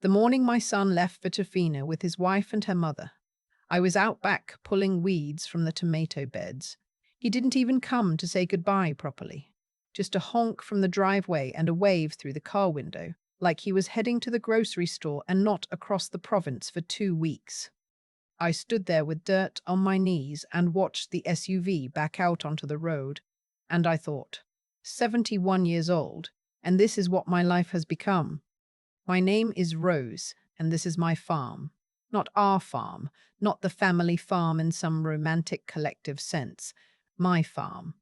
The morning my son left for Tofino with his wife and her mother, I was out back pulling weeds from the tomato beds. He didn't even come to say goodbye properly. Just a honk from the driveway and a wave through the car window, like he was heading to the grocery store and not across the province for 2 weeks. I stood there with dirt on my knees and watched the SUV back out onto the road, and I thought, 71 years old, and this is what my life has become. My name is Rose, and this is my farm. Not our farm, not the family farm in some romantic collective sense. My farm.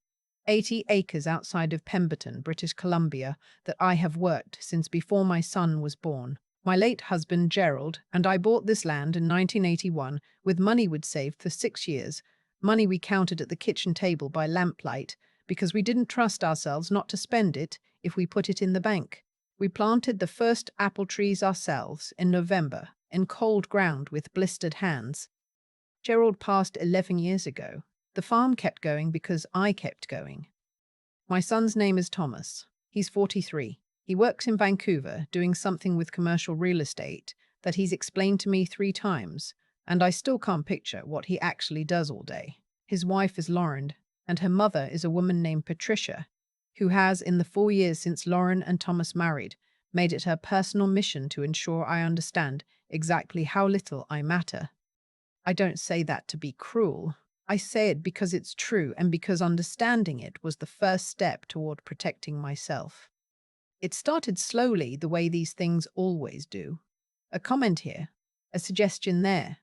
80 acres outside of Pemberton, British Columbia, that I have worked since before my son was born. My late husband, Gerald, and I bought this land in 1981 with money we'd saved for 6 years, money we counted at the kitchen table by lamplight because we didn't trust ourselves not to spend it if we put it in the bank. We planted the first apple trees ourselves in November in cold ground with blistered hands. Gerald passed 11 years ago. The farm kept going because I kept going. My son's name is Thomas. He's 43. He works in Vancouver doing something with commercial real estate that he's explained to me 3 times, and I still can't picture what he actually does all day. His wife is Lauren, and her mother is a woman named Patricia, who has, in the 4 years since Lauren and Thomas married, made it her personal mission to ensure I understand exactly how little I matter. I don't say that to be cruel. I say it because it's true and because understanding it was the first step toward protecting myself. It started slowly, the way these things always do. A comment here, a suggestion there.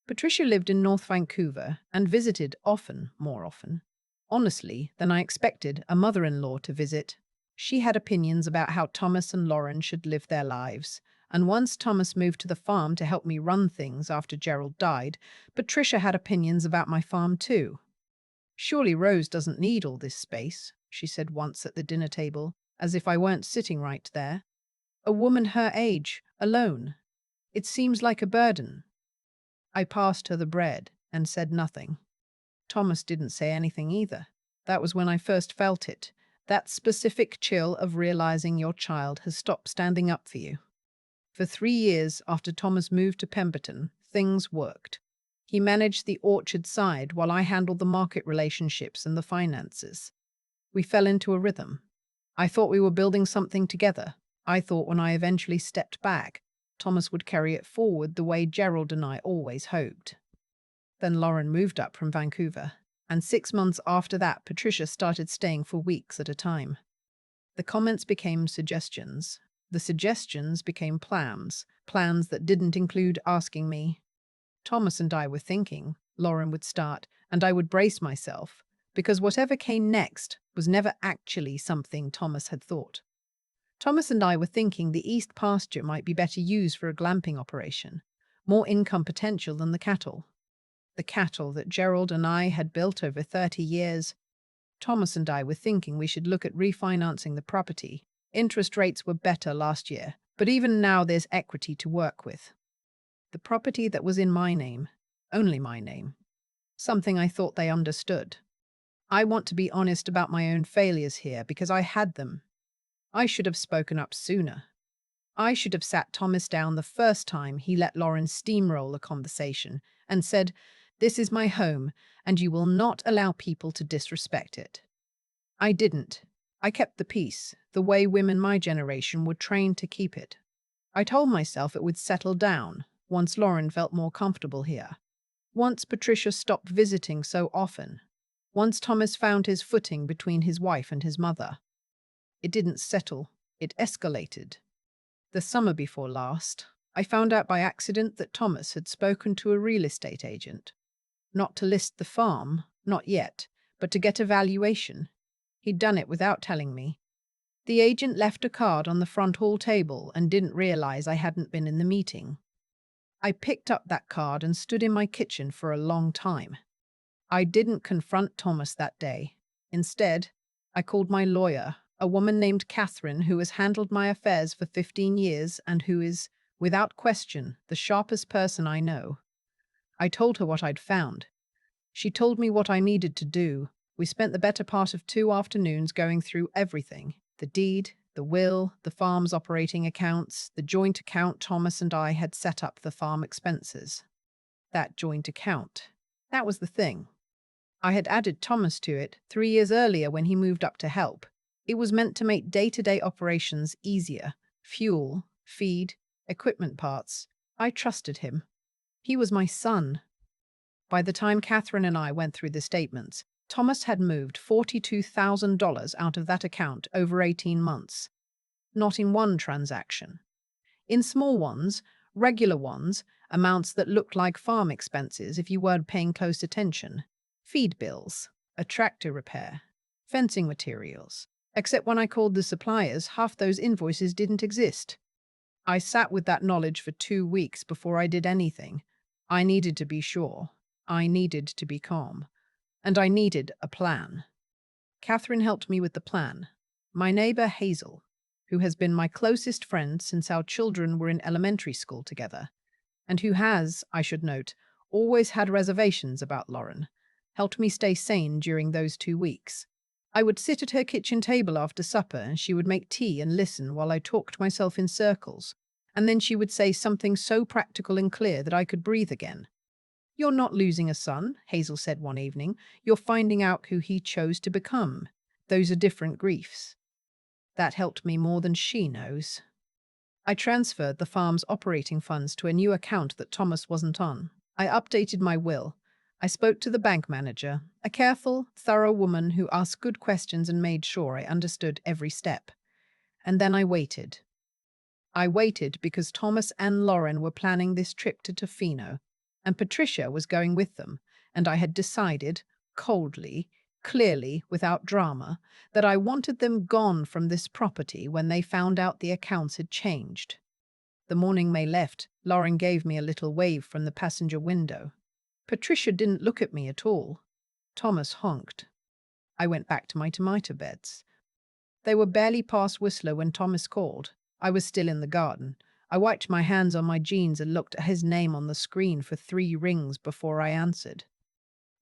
Patricia lived in North Vancouver and visited often, more often, honestly, than I expected a mother-in-law to visit. She had opinions about how Thomas and Lauren should live their lives, and once Thomas moved to the farm to help me run things after Gerald died, Patricia had opinions about my farm too. "Surely Rose doesn't need all this space," she said once at the dinner table, as if I weren't sitting right there. "A woman her age, alone. It seems like a burden." I passed her the bread and said nothing. Thomas didn't say anything either. That was when I first felt it, that specific chill of realizing your child has stopped standing up for you. For 3 years after Thomas moved to Pemberton, things worked. He managed the orchard side while I handled the market relationships and the finances. We fell into a rhythm. I thought we were building something together. I thought when I eventually stepped back, Thomas would carry it forward the way Gerald and I always hoped. Then Lauren moved up from Vancouver, and 6 months after that, Patricia started staying for weeks at a time. The comments became suggestions. The suggestions became plans, plans that didn't include asking me. Thomas and I were thinking, Lauren would start, and I would brace myself, because whatever came next was never actually something Thomas had thought. Thomas and I were thinking the east pasture might be better used for a glamping operation, more income potential than the cattle. The cattle that Gerald and I had built over 30 years. Thomas and I were thinking we should look at refinancing the property. Interest rates were better last year, but even now there's equity to work with. The property that was in my name, only my name. Something I thought they understood. I want to be honest about my own failures here because I had them. I should have spoken up sooner. I should have sat Thomas down the first time he let Lauren steamroll a conversation and said, "This is my home, and you will not allow people to disrespect it." I didn't. I kept the peace, the way women my generation were trained to keep it. I told myself it would settle down once Lauren felt more comfortable here. Once Patricia stopped visiting so often. Once Thomas found his footing between his wife and his mother. It didn't settle. It escalated. The summer before last, I found out by accident that Thomas had spoken to a real estate agent. Not to list the farm, not yet, but to get a valuation. He'd done it without telling me. The agent left a card on the front hall table and didn't realize I hadn't been in the meeting. I picked up that card and stood in my kitchen for a long time. I didn't confront Thomas that day. Instead, I called my lawyer, a woman named Catherine who has handled my affairs for 15 years and who is, without question, the sharpest person I know. I told her what I'd found. She told me what I needed to do. We spent the better part of 2 afternoons going through everything, the deed, The will, the farm's operating accounts, the joint account Thomas and I had set up the farm expenses. That joint account. That was the thing. I had added Thomas to it 3 years earlier when he moved up to help. It was meant to make day-to-day operations easier. Fuel, feed, equipment parts. I trusted him. He was my son. By the time Catherine and I went through the statements, Thomas had moved $42,000 out of that account over 18 months. Not in one transaction. In small ones, regular ones, amounts that looked like farm expenses if you weren't paying close attention. Feed bills, a tractor repair, fencing materials. Except when I called the suppliers, half those invoices didn't exist. I sat with that knowledge for 2 weeks before I did anything. I needed to be sure. I needed to be calm. And I needed a plan. Catherine helped me with the plan. My neighbor Hazel, who has been my closest friend since our children were in elementary school together, and who has, I should note, always had reservations about Lauren, helped me stay sane during those 2 weeks. I would sit at her kitchen table after supper and she would make tea and listen while I talked myself in circles, and then she would say something so practical and clear that I could breathe again. "You're not losing a son," Hazel said one evening. "You're finding out who he chose to become. Those are different griefs." That helped me more than she knows. I transferred the farm's operating funds to a new account that Thomas wasn't on. I updated my will. I spoke to the bank manager, a careful, thorough woman who asked good questions and made sure I understood every step. And then I waited. I waited because Thomas and Lauren were planning this trip to Tofino, and Patricia was going with them, and I had decided, coldly, clearly, without drama, that I wanted them gone from this property when they found out the accounts had changed. The morning May left, Lauren gave me a little wave from the passenger window. Patricia didn't look at me at all. Thomas honked. I went back to my tomato beds. They were barely past Whistler when Thomas called. I was still in the garden. I wiped my hands on my jeans and looked at his name on the screen for 3 rings before I answered.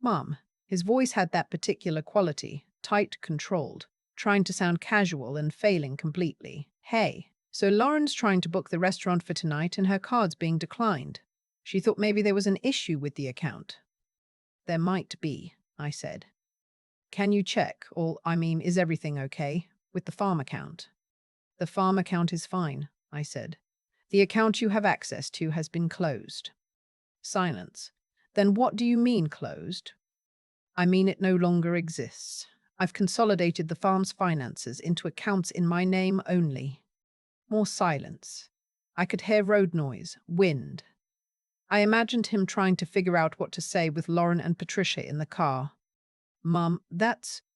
"Mom." His voice had that particular quality, tight, controlled, trying to sound casual and failing completely. "Hey, so Lauren's trying to book the restaurant for tonight and her card's being declined. She thought maybe there was an issue with the account." "There might be," I said. "Can you check, or, is everything okay with the farm account?" "The farm account is fine," I said. "The account you have access to has been closed." Silence. "Then what do you mean closed?" "I mean it no longer exists. I've consolidated the farm's finances into accounts in my name only." More silence. I could hear road noise, wind. I imagined him trying to figure out what to say with Lauren and Patricia in the car. "Mom,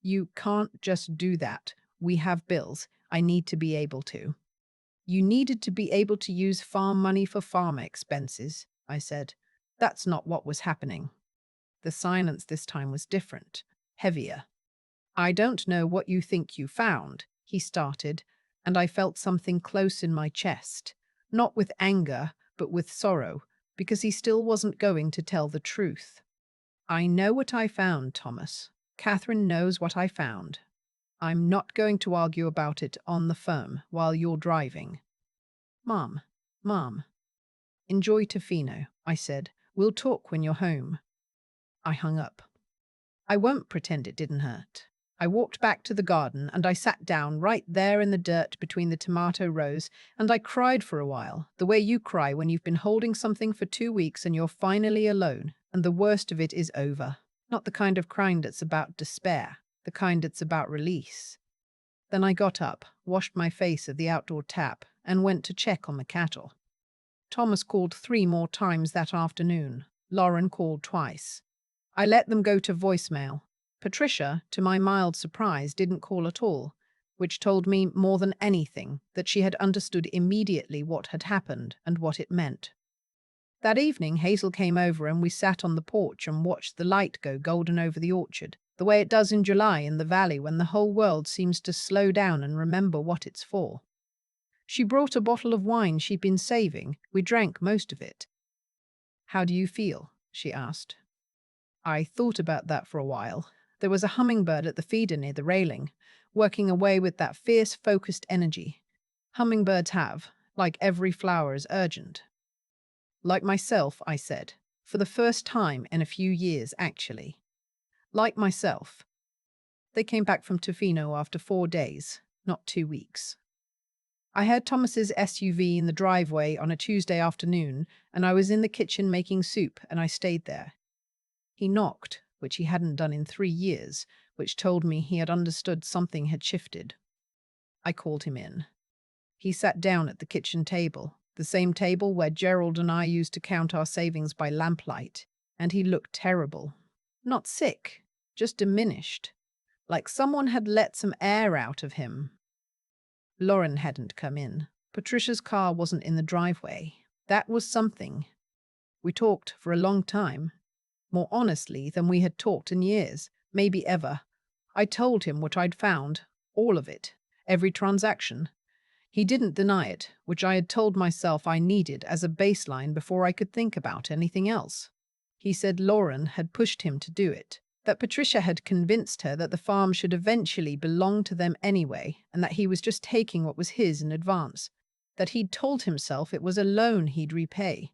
you can't just do that. We have bills. I need to be able to." "You needed to be able to use farm money for farm expenses," I said. "That's not what was happening." The silence this time was different, heavier. "I don't know what you think you found," he started, and I felt something close in my chest, not with anger, but with sorrow, because he still wasn't going to tell the truth. "I know what I found, Thomas. Catherine knows what I found. I'm not going to argue about it on the phone while you're driving." Mom. "Enjoy Tofino," I said. "We'll talk when you're home." I hung up. I won't pretend it didn't hurt. I walked back to the garden and I sat down right there in the dirt between the tomato rows and I cried for a while, the way you cry when you've been holding something for 2 weeks and you're finally alone and the worst of it is over. Not the kind of crying that's about despair, the kind that's about release. Then I got up, washed my face at the outdoor tap, and went to check on the cattle. Thomas called 3 more times that afternoon. Lauren called twice. I let them go to voicemail. Patricia, to my mild surprise, didn't call at all, which told me more than anything that she had understood immediately what had happened and what it meant. That evening, Hazel came over and we sat on the porch and watched the light go golden over the orchard, the way it does in July in the valley when the whole world seems to slow down and remember what it's for. She brought a bottle of wine she'd been saving. We drank most of it. "How do you feel?" she asked. I thought about that for a while. There was a hummingbird at the feeder near the railing, working away with that fierce, focused energy. Hummingbirds have, like every flower, is urgent. Like myself, I said, for the first time in a few years, actually. Like myself. They came back from Tofino after 4 days, not 2 weeks. I heard Thomas's SUV in the driveway on a Tuesday afternoon, and I was in the kitchen making soup, and I stayed there. He knocked, which he hadn't done in 3 years, which told me he had understood something had shifted. I called him in. He sat down at the kitchen table, the same table where Gerald and I used to count our savings by lamplight, and he looked terrible. Not sick, just diminished, like someone had let some air out of him. Lauren hadn't come in. Patricia's car wasn't in the driveway. That was something. We talked for a long time, more honestly than we had talked in years, maybe ever. I told him what I'd found, all of it, every transaction. He didn't deny it, which I had told myself I needed as a baseline before I could think about anything else. He said Lauren had pushed him to do it, that Patricia had convinced her that the farm should eventually belong to them anyway, and that he was just taking what was his in advance, that he'd told himself it was a loan he'd repay.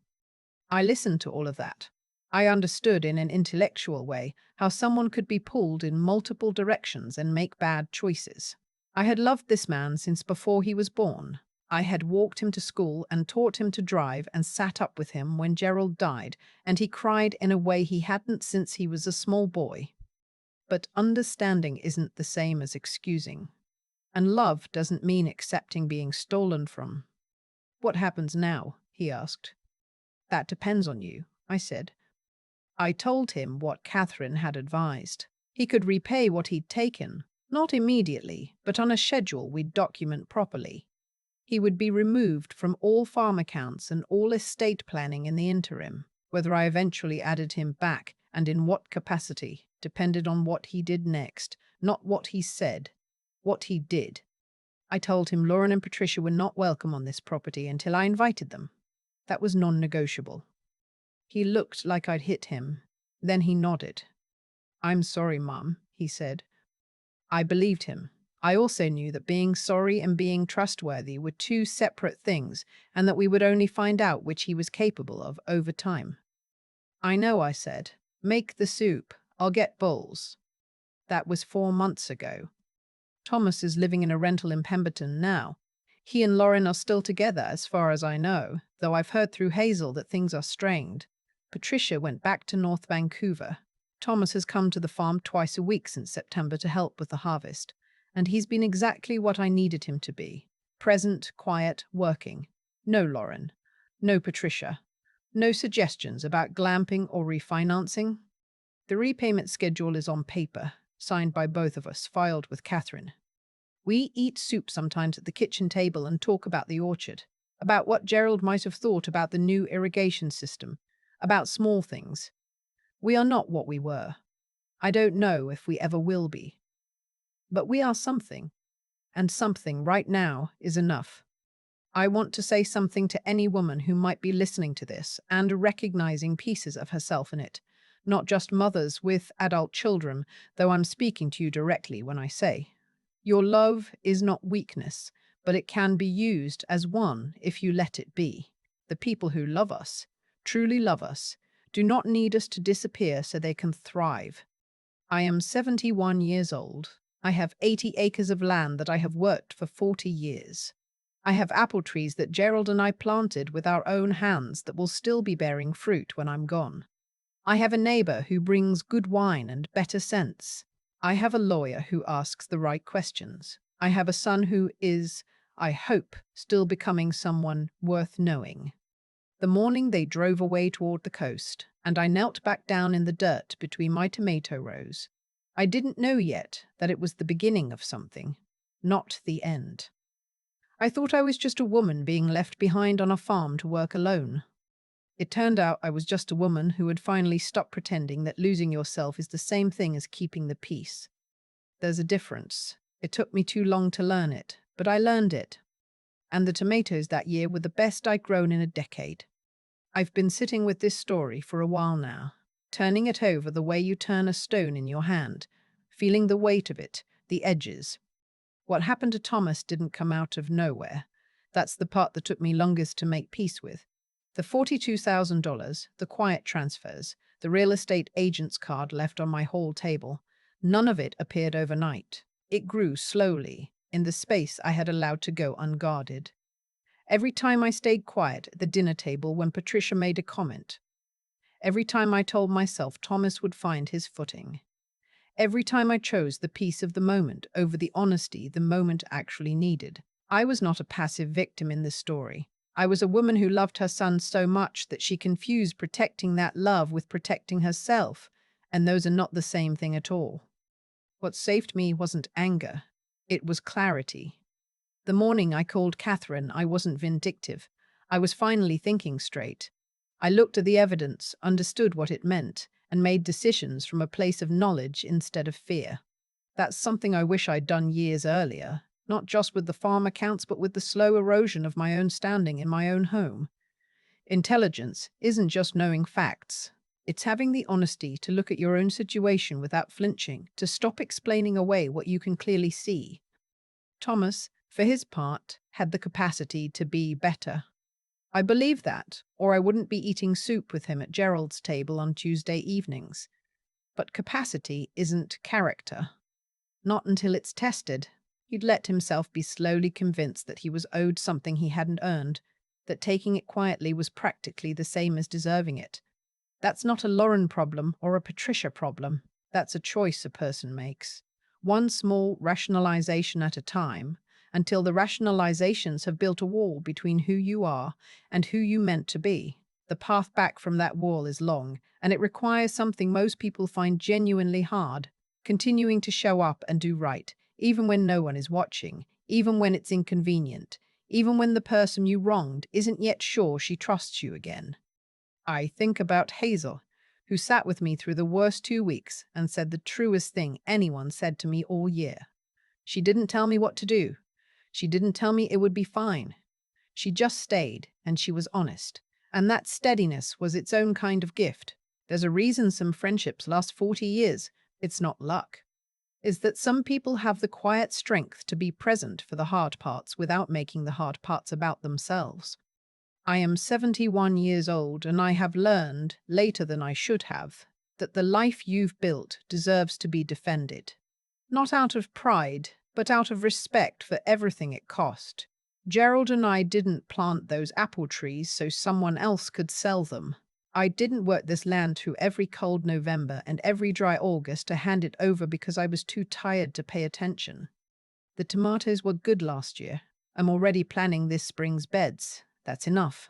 I listened to all of that. I understood in an intellectual way how someone could be pulled in multiple directions and make bad choices. I had loved this man since before he was born. I had walked him to school and taught him to drive and sat up with him when Gerald died, and he cried in a way he hadn't since he was a small boy. But understanding isn't the same as excusing. And love doesn't mean accepting being stolen from. What happens now? He asked. That depends on you, I said. I told him what Catherine had advised. He could repay what he'd taken, not immediately, but on a schedule we'd document properly. He would be removed from all farm accounts and all estate planning in the interim. Whether I eventually added him back and in what capacity depended on what he did next, not what he said, what he did. I told him Lauren and Patricia were not welcome on this property until I invited them. That was non-negotiable. He looked like I'd hit him. Then he nodded. I'm sorry, Mum, he said. I believed him. I also knew that being sorry and being trustworthy were two separate things, and that we would only find out which he was capable of over time. I know, I said. Make the soup. I'll get bowls. That was 4 months ago. Thomas is living in a rental in Pemberton now. He and Lauren are still together, as far as I know, though I've heard through Hazel that things are strained. Patricia went back to North Vancouver. Thomas has come to the farm twice a week since September to help with the harvest, and he's been exactly what I needed him to be. Present, quiet, working. No Lauren. No Patricia. No suggestions about glamping or refinancing. The repayment schedule is on paper, signed by both of us, filed with Catherine. We eat soup sometimes at the kitchen table and talk about the orchard, about what Gerald might have thought about the new irrigation system, about small things. We are not what we were. I don't know if we ever will be. But we are something, and something right now is enough. I want to say something to any woman who might be listening to this and recognizing pieces of herself in it, not just mothers with adult children, though I'm speaking to you directly when I say, your love is not weakness, but it can be used as one if you let it be. The people who love us, truly love us, do not need us to disappear so they can thrive. I am 71 years old. I have 80 acres of land that I have worked for 40 years. I have apple trees that Gerald and I planted with our own hands that will still be bearing fruit when I'm gone. I have a neighbor who brings good wine and better sense. I have a lawyer who asks the right questions. I have a son who is, I hope, still becoming someone worth knowing. The morning they drove away toward the coast, and I knelt back down in the dirt between my tomato rows. I didn't know yet that it was the beginning of something, not the end. I thought I was just a woman being left behind on a farm to work alone. It turned out I was just a woman who had finally stopped pretending that losing yourself is the same thing as keeping the peace. There's a difference. It took me too long to learn it, but I learned it. And the tomatoes that year were the best I'd grown in a decade. I've been sitting with this story for a while now, turning it over the way you turn a stone in your hand, feeling the weight of it, the edges. What happened to Thomas didn't come out of nowhere. That's the part that took me longest to make peace with. The $42,000, the quiet transfers, the real estate agent's card left on my hall table, none of it appeared overnight. It grew slowly, in the space I had allowed to go unguarded. Every time I stayed quiet at the dinner table when Patricia made a comment. Every time I told myself Thomas would find his footing. Every time I chose the peace of the moment over the honesty the moment actually needed. I was not a passive victim in this story. I was a woman who loved her son so much that she confused protecting that love with protecting herself, and those are not the same thing at all. What saved me wasn't anger. It was clarity. The morning I called Catherine, I wasn't vindictive. I was finally thinking straight. I looked at the evidence, understood what it meant, and made decisions from a place of knowledge instead of fear. That's something I wish I'd done years earlier, not just with the farm accounts, but with the slow erosion of my own standing in my own home. Intelligence isn't just knowing facts. It's having the honesty to look at your own situation without flinching, to stop explaining away what you can clearly see. Thomas, for his part, had the capacity to be better. I believe that, or I wouldn't be eating soup with him at Gerald's table on Tuesday evenings. But capacity isn't character. Not until it's tested. He'd let himself be slowly convinced that he was owed something he hadn't earned, that taking it quietly was practically the same as deserving it. That's not a Lauren problem or a Patricia problem. That's a choice a person makes. One small rationalization at a time, until the rationalizations have built a wall between who you are and who you meant to be. The path back from that wall is long, and it requires something most people find genuinely hard: continuing to show up and do right, even when no one is watching, even when it's inconvenient, even when the person you wronged isn't yet sure she trusts you again. I think about Hazel, who sat with me through the worst 2 weeks and said the truest thing anyone said to me all year. She didn't tell me what to do. She didn't tell me it would be fine. She just stayed, and she was honest. And that steadiness was its own kind of gift. There's a reason some friendships last 40 years. It's not luck. It's that some people have the quiet strength to be present for the hard parts without making the hard parts about themselves. I am 71 years old, and I have learned, later than I should have, that the life you've built deserves to be defended. Not out of pride, but out of respect for everything it cost. Gerald and I didn't plant those apple trees so someone else could sell them. I didn't work this land through every cold November and every dry August to hand it over because I was too tired to pay attention. The tomatoes were good last year. I'm already planning this spring's beds. That's enough.